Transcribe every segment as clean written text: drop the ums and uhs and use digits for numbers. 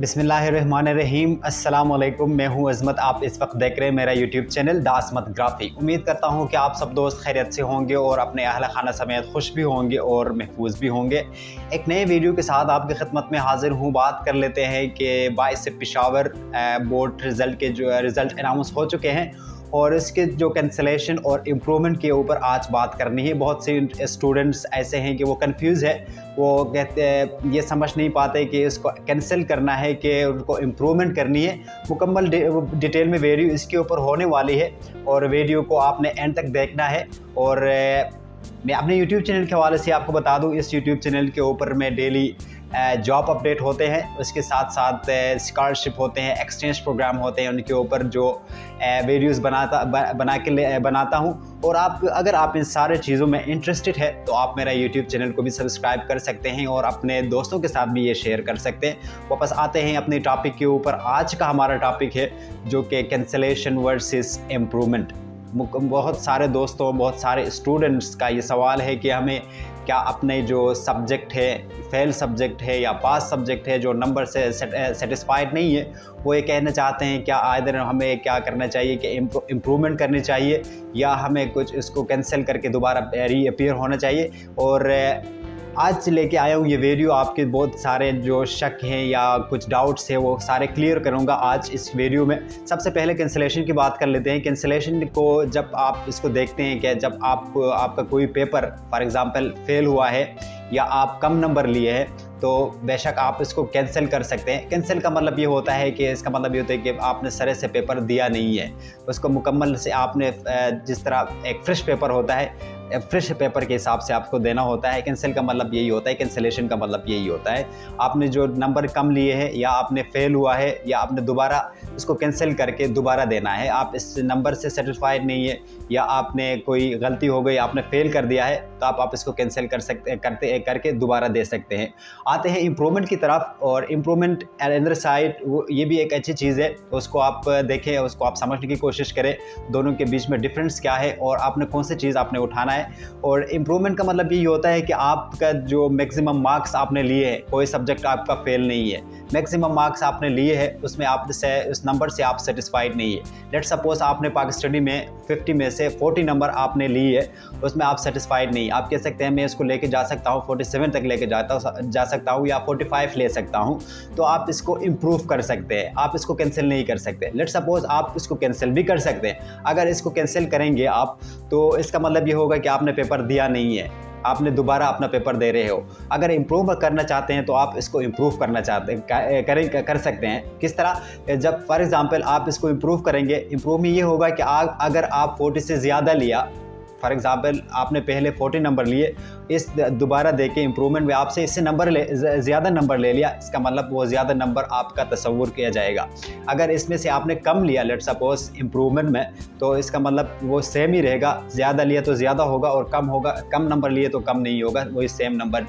बिस्मिल्लाहिर्रहमानिर्रहीम। अस्सलाम वालेकुम। मैं हूं अज़मत। आप इस वक्त देख रहे हैं मेरा यूट्यूब चैनल द असमत ग्राफी। उम्मीद करता हूं कि आप सब दोस्त खैरियत से होंगे और अपने अहल खाना समेत खुश भी होंगे और महफूज भी होंगे। एक नए वीडियो के साथ आपकी खिदमत में हाजिर हूं। बात कर लेते हैं कि 22 पेशावर बोर्ड रिज़ल्ट के जो रिज़ल्ट अनाउंस हो चुके हैं और इसके जो कैंसलेशन और इम्प्रूवमेंट के ऊपर आज बात करनी है। बहुत से स्टूडेंट्स ऐसे हैं कि वो कंफ्यूज है, वो कहते हैं ये समझ नहीं पाते कि इसको कैंसिल करना है कि उनको इम्प्रूवमेंट करनी है। मुकम्मल डिटेल में वीडियो इसके ऊपर होने वाली है और वीडियो को आपने एंड तक देखना है। और मैं अपने यूट्यूब चैनल के हवाले से आपको बता दूं, इस यूट्यूब चैनल के ऊपर मैं डेली जॉब अपडेट होते हैं, उसके साथ साथ स्कॉलरशिप होते हैं, एक्सचेंज प्रोग्राम होते हैं, उनके ऊपर जो वीडियोस बनाता हूं। और अगर आप इन सारे चीज़ों में इंटरेस्टेड है तो आप मेरा यूट्यूब चैनल को भी सब्सक्राइब कर सकते हैं और अपने दोस्तों के साथ भी ये शेयर कर सकते हैं। वापस आते हैं अपने टॉपिक के ऊपर। आज का हमारा टॉपिक है जो कि कैंसलेशन वर्सेस इम्प्रूवमेंट। बहुत सारे दोस्तों, बहुत सारे स्टूडेंट्स का ये सवाल है कि हमें क्या अपने जो सब्जेक्ट है, फेल सब्जेक्ट है या पास सब्जेक्ट है, जो नंबर से सेटिस्फाइड नहीं है, वो ये कहना चाहते हैं क्या आइदर हमें क्या करना चाहिए कि इम्प्रूवमेंट करनी चाहिए या हमें कुछ इसको कैंसिल करके दोबारा रीअपीयर होना चाहिए। और आज लेके आया हूँ ये वीडियो, आपके बहुत सारे जो शक हैं या कुछ डाउट्स हैं वो सारे क्लियर करूँगा आज इस वीडियो में। सबसे पहले कैंसिलेशन की बात कर लेते हैं। कैंसिलेशन को जब आप इसको देखते हैं कि जब आपका कोई पेपर फॉर एग्ज़ाम्पल फेल हुआ है या आप कम नंबर लिए हैं तो बेशक आप इसको कैंसिल कर सकते हैं। कैंसिल का मतलब ये होता है कि इसका मतलब ये होता है कि आपने सरे से पेपर दिया नहीं है, उसको मुकम्मल से आपने जिस तरह एक फ्रेश पेपर होता है, फ्रेश पेपर के हिसाब से आपको देना होता है। कैंसिल का मतलब यही होता है, कैंसिलेशन का मतलब यही होता है आपने जो नंबर कम लिए हैं या आपने फेल हुआ है या आपने दोबारा इसको कैंसिल करके दोबारा देना है। आप इस नंबर से सेटिस्फाइड नहीं है या आपने कोई गलती हो गई, आपने फेल कर दिया है, तो आप इसको कैंसिल करके दोबारा दे सकते हैं। आते हैं इम्प्रूवमेंट की तरफ। और इम्प्रूवमेंट अदर साइड ये भी एक अच्छी चीज़ है, उसको आप देखें, उसको आप समझने की कोशिश करें, दोनों के बीच में डिफरेंस क्या है और आपने कौन सी चीज़ आपने उठाना है। और इम्प्रूवमेंट का मतलब यही होता है कि आपका जो मैक्सिमम मार्क्स आपने लिए हैं, कोई सब्जेक्ट आपका फेल नहीं है, मैक्सिमम मार्क्स आपने लिए हैं, उसमें आप उस नंबर से आप सेटिस्फाइड नहीं है। लेट सपोज आपने पाक स्टडी में 50 में से 40 नंबर आपने लिए है, उसमें आप सेटिस्फाइड नहीं। आप कह सकते हैं मैं इसको लेके जा सकता हूँ, 47 तक लेके जा सकता हूँ या 45 ले सकता हूँ, तो आप इसको इम्प्रूव कर सकते हैं, आप इसको कैंसिल नहीं कर सकते। लेट सपोज आप इसको कैंसिल भी कर सकते हैं। अगर इसको कैंसिल करेंगे आप तो इसका मतलब ये होगा कि आपने पेपर दिया नहीं है, आपने दोबारा अपना पेपर दे रहे हो। अगर इम्प्रूव करना चाहते हैं तो आप इसको इम्प्रूव करना कर सकते हैं। किस तरह? जब फॉर एग्जांपल आप इसको इम्प्रूव करेंगे, इम्प्रूव में ये होगा कि अगर आप 40 से ज़्यादा लिया, फॉर एग्ज़ाम्पल आपने पहले 40 नंबर लिए, इस दोबारा दे के इम्प्रूवमेंट में आपसे इससे ज़्यादा नंबर ले लिया, इसका मतलब वो ज़्यादा नंबर आपका तसव्वुर किया जाएगा। अगर इसमें से आपने कम लिया लेट सपोज इम्प्रूवमेंट में, तो इसका मतलब वो सेम ही रहेगा, ज़्यादा लिया तो ज़्यादा होगा और कम नंबर लिए तो कम नहीं होगा, वही सेम नंबर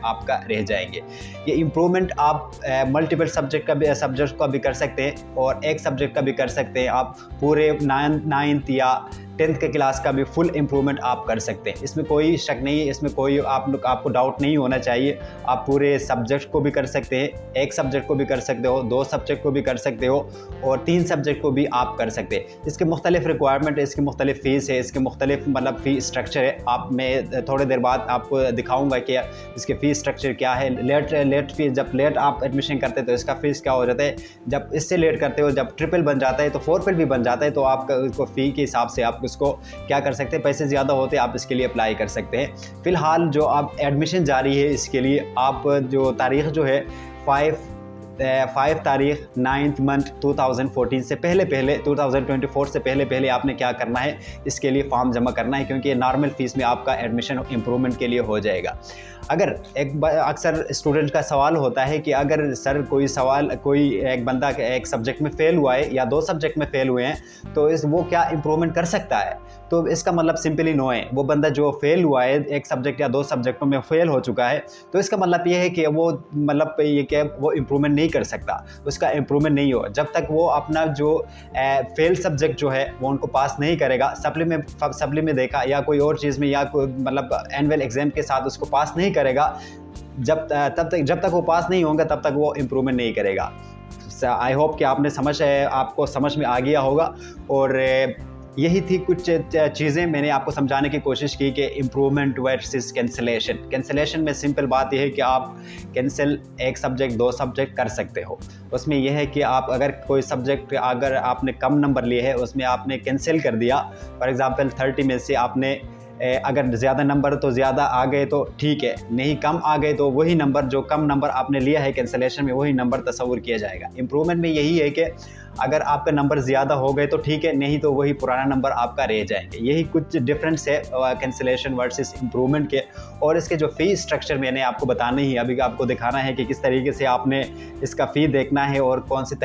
आपका रह जाएंगे। ये इम्प्रूवमेंट आप मल्टीपल सब्जेक्ट का भी कर सकते हैं और एक सब्जेक्ट का भी कर सकते हैं। आप पूरे 9th या 10th के क्लास का भी फुल इम्प्रूवमेंट आप कर सकते हैं। इसमें कोई शक नहीं है, इसमें कोई आपको डाउट नहीं होना चाहिए। आप पूरे सब्जेक्ट को भी कर सकते हैं, एक सब्जेक्ट को भी कर सकते हो, 2 सब्जेक्ट को भी कर सकते हो और 3 सब्जेक्ट को भी आप कर सकते हैं। इसके मुख्तलिफ रिक्वायरमेंट है, इसकी मुख्तलिफ फ़ीस है, इसके मुख्तलिफ मतलब फ़ी स्ट्रक्चर है। मैं थोड़ी देर बाद आपको दिखाऊँगा कि इसके फ़ीस स्ट्रक्चर क्या है। लेट फीस, जब लेट आप एडमिशन करते हैं तो इसका फ़ीस क्या हो जाता है, जब इससे लेट करते हो, जब ट्रिपल बन जाता है तो 4 भी बन जाता है, तो आपका उसको फ़ी के हिसाब से आप उसको क्या कर सकते हैं, पैसे ज़्यादा होते हैं आप इसके लिए अप्लाई कर सकते हैं। फ़िलहाल जो आप एडमिशन जारी है, इसके लिए आप जो तारीख़ जो है 5 तारीख 9th मंथ 2014 से पहले 2024 से पहले आपने क्या करना है, इसके लिए फॉर्म जमा करना है, क्योंकि नॉर्मल फ़ीस में आपका एडमिशन इम्प्रूवमेंट के लिए हो जाएगा। अगर अक्सर स्टूडेंट का सवाल होता है कि अगर सर कोई एक बंदा एक सब्जेक्ट में फ़ेल हुआ है या 2 सब्जेक्ट में फ़ेल हुए हैं तो वो क्या इम्प्रूवमेंट कर सकता है? तो इसका मतलब सिंपली नो है। वो बंदा जो फेल हुआ है, एक सब्जेक्ट या 2 सब्जेक्टों में फेल हो चुका है, तो इसका मतलब ये है कि वो मतलब ये कि वो इम्प्रूवमेंट नहीं कर सकता, उसका इम्प्रूवमेंट नहीं हो जब तक वो अपना जो फेल सब्जेक्ट जो है वो उनको पास नहीं करेगा, सप्ली में देखा या कोई और चीज़ में या कोई मतलब एनुअल एग्ज़ाम के साथ उसको पास नहीं करेगा, जब तक वो पास नहीं होगा तब तक वो इम्प्रूवमेंट नहीं करेगा। आई होप कि आपको समझ में आ गया होगा। और यही थी कुछ चीज़ें मैंने आपको समझाने की कोशिश की कि इम्प्रूवमेंट वर्सेस कैंसिलेशन। कैंसिलेशन में सिंपल बात यह है कि आप कैंसिल एक सब्जेक्ट 2 सब्जेक्ट कर सकते हो। उसमें यह है कि आप अगर कोई सब्जेक्ट अगर आपने कम नंबर लिए है उसमें आपने कैंसिल कर दिया, फॉर एग्ज़ाम्पल 30 में से आपने अगर ज़्यादा नंबर तो ज़्यादा आ गए तो ठीक है, नहीं कम आ गए तो वही नंबर जो कम नंबर आपने लिया है कैंसिलेशन में वही नंबर तस्वुर किया जाएगा। इम्प्रूवमेंट में यही है कि अगर आपका नंबर ज़्यादा हो गए तो ठीक है, नहीं तो वही पुराना नंबर आपका रह जाएंगे। यही कुछ डिफरेंस है कैंसिलेशन वर्सेस इम्प्रूवमेंट के। और इसके जो फ़ी स्ट्रक्चर मैंने आपको बताना ही अभी आपको दिखाना है कि किस तरीके से आपने इसका फ़ी देखना है और कौन सी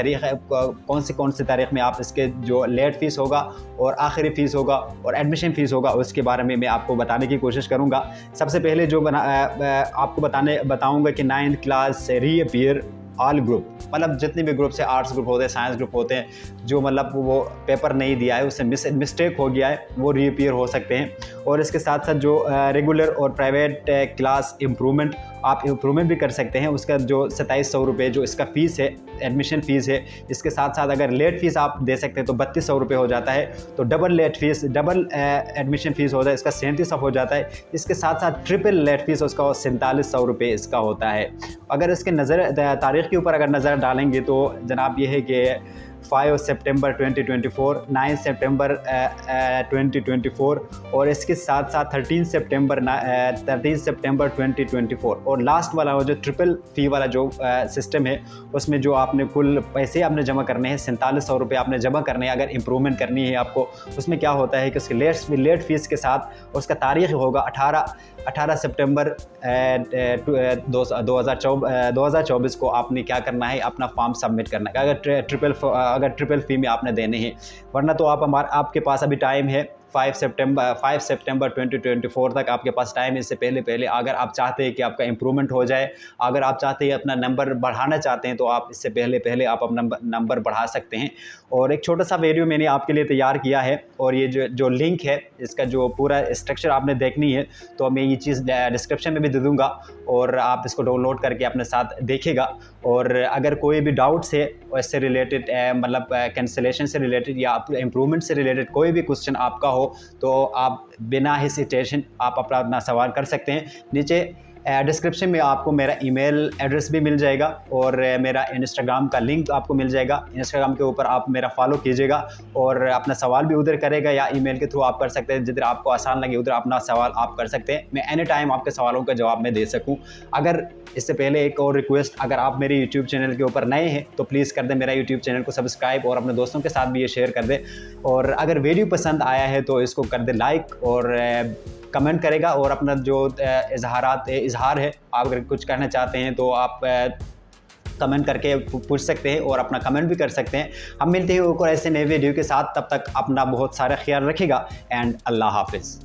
तारीख में आप इसके जो लेट फ़ीस होगा और आखिरी फ़ीस होगा और एडमिशन फ़ीस होगा उसके बारे में मैं आपको बताने की कोशिश करूँगा। सबसे पहले जो आपको बताऊँगा कि 9th क्लास से रीअपीयर ऑल ग्रुप, मतलब जितने भी ग्रुप से आर्ट्स ग्रुप होते हैं, साइंस ग्रुप होते हैं, जो मतलब वो पेपर नहीं दिया है, उससे मिस्टेक हो गया है, वो रीअपीयर हो सकते हैं। और इसके साथ साथ जो रेगुलर और प्राइवेट क्लास इम्प्रूवमेंट, आप इम्प्रूवमेंट भी कर सकते हैं। उसका जो 2700 रुपये जो इसका फ़ीस है, एडमिशन फ़ीस है, इसके साथ साथ अगर लेट फ़ीस आप दे सकते हैं तो 3200 रुपये हो जाता है। तो डबल एडमिशन फ़ीस होता है, इसका 3700 हो जाता है। इसके साथ साथ ट्रिपल लेट फ़ीस उसका 4700 रुपये इसका होता है। अगर इसके तारीख़ के ऊपर अगर नज़र डालेंगे तो जनाब ये है कि 5 सितंबर 2024, 9 सितंबर 2024 और इसके साथ साथ 13 सितंबर 2024। और लास्ट वाला वो जो ट्रिपल फ़ी वाला जो सिस्टम है उसमें जो आपने कुल पैसे आपने जमा करने हैं 4700 रुपये आपने जमा करने हैं। अगर इम्प्रूवमेंट करनी है आपको, उसमें क्या होता है कि उसके लेट फ़ीस के साथ उसका तारीख़ होगा 18 सितंबर 2024 को आपने क्या करना है, अपना फॉर्म सबमिट करना है अगर ट्रिपल फ़ी में आपने देने हैं। वरना तो आपके पास अभी टाइम है 5 सितंबर 2024 तक आपके पास टाइम है। इससे पहले अगर आप चाहते हैं कि आपका इम्प्रूवमेंट हो जाए, अगर आप चाहते हैं अपना नंबर बढ़ाना चाहते हैं तो आप इससे पहले आप अपना नंबर बढ़ा सकते हैं। और एक छोटा सा वीडियो मैंने आपके लिए तैयार किया है और ये जो लिंक है इसका जो पूरा स्ट्रक्चर आपने देखनी है तो मैं ये चीज़ डिस्क्रिप्शन में भी दे दूँगा और आप इसको डाउनलोड करके अपने साथ देखेगा। और अगर कोई भी डाउट्स है इससे रिलेटेड, मतलब कैंसिलेशन से रिलेटेड या इम्प्रूवमेंट से रिलेटेड कोई भी क्वेश्चन आपका हो तो आप बिना हेसिटेशन आप अपना सवाल कर सकते हैं। नीचे डिस्क्रिप्शन में आपको मेरा ईमेल एड्रेस भी मिल जाएगा और मेरा इंस्टाग्राम का लिंक आपको मिल जाएगा। इंस्टाग्राम के ऊपर आप मेरा फॉलो कीजिएगा और अपना सवाल भी उधर करेगा या ईमेल के थ्रू आप कर सकते हैं। जिधर आपको आसान लगे उधर अपना सवाल आप कर सकते हैं। मैं एनी टाइम आपके सवालों का जवाब मैं दे सकूं। अगर इससे पहले एक और रिक्वेस्ट, अगर आप मेरे यूट्यूब चैनल के ऊपर नए हैं तो प्लीज़ कर दें मेरा यूट्यूब चैनल को सब्सक्राइब और अपने दोस्तों के साथ भी ये शेयर कर दें। और अगर वीडियो पसंद आया है तो इसको कर दें लाइक और कमेंट करेगा और अपना जो इजहार है, आप अगर कुछ कहना चाहते हैं तो आप कमेंट करके पूछ सकते हैं और अपना कमेंट भी कर सकते हैं। हम मिलते हैं और ऐसे नए वीडियो के साथ, तब तक अपना बहुत सारा ख्याल रखिएगा एंड अल्लाह हाफिज़।